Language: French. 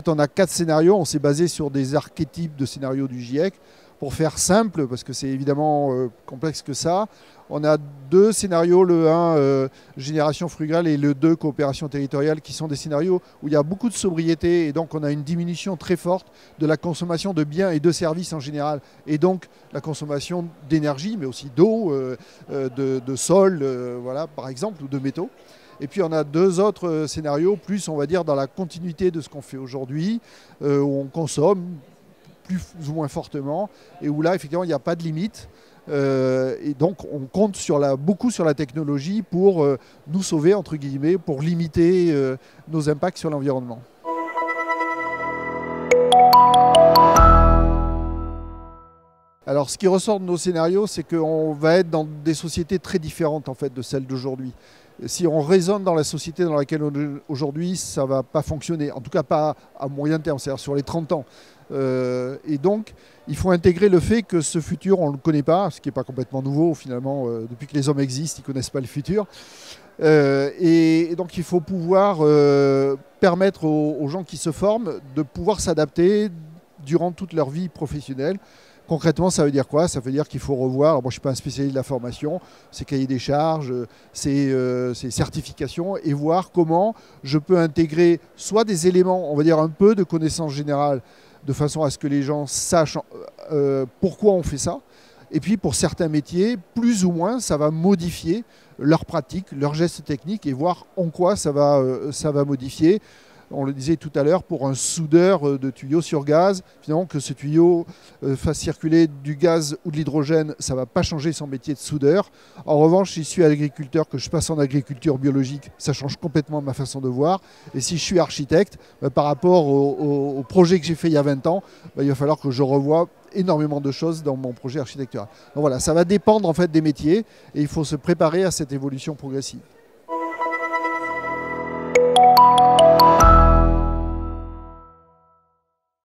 fait, on a 4 scénarios. On s'est basé sur des archétypes de scénarios du GIEC. Pour faire simple, parce que c'est évidemment complexe que ça, on a 2 scénarios, le 1 génération frugale et le 2 coopération territoriale, qui sont des scénarios où il y a beaucoup de sobriété et donc on a une diminution très forte de la consommation de biens et de services en général, et donc la consommation d'énergie, mais aussi d'eau, de sol, voilà, par exemple, ou de métaux. Et puis on a 2 autres scénarios, plus on va dire dans la continuité de ce qu'on fait aujourd'hui, où on consomme plus ou moins fortement, et où là, effectivement, il n'y a pas de limite. Et donc, on compte beaucoup sur la technologie pour nous sauver, entre guillemets, pour limiter nos impacts sur l'environnement. Alors, ce qui ressort de nos scénarios, c'est qu'on va être dans des sociétés très différentes, en fait, de celles d'aujourd'hui. Si on raisonne dans la société dans laquelle on est aujourd'hui, ça ne va pas fonctionner. En tout cas, pas à moyen terme, c'est-à-dire sur les 30 ans. Et donc, il faut intégrer le fait que ce futur, on ne le connaît pas, ce qui n'est pas complètement nouveau, finalement. Depuis que les hommes existent, ils ne connaissent pas le futur. Et donc, il faut pouvoir permettre aux gens qui se forment de pouvoir s'adapter durant toute leur vie professionnelle. Concrètement, ça veut dire quoi? Ça veut dire qu'il faut revoir, alors moi je ne suis pas un spécialiste de la formation, ces cahiers des charges, ces certifications, et voir comment je peux intégrer soit des éléments, on va dire un peu de connaissance générale, de façon à ce que les gens sachent pourquoi on fait ça. Et puis pour certains métiers, plus ou moins, ça va modifier leurs pratiques, leurs gestes techniques, et voir en quoi ça va modifier. On le disait tout à l'heure, pour un soudeur de tuyaux sur gaz, finalement que ce tuyau fasse circuler du gaz ou de l'hydrogène, ça ne va pas changer son métier de soudeur. En revanche, si je suis agriculteur, que je passe en agriculture biologique, ça change complètement ma façon de voir. Et si je suis architecte, par rapport au projet que j'ai fait il y a 20 ans, il va falloir que je revoie énormément de choses dans mon projet architectural. Donc voilà, ça va dépendre en fait des métiers, et il faut se préparer à cette évolution progressive.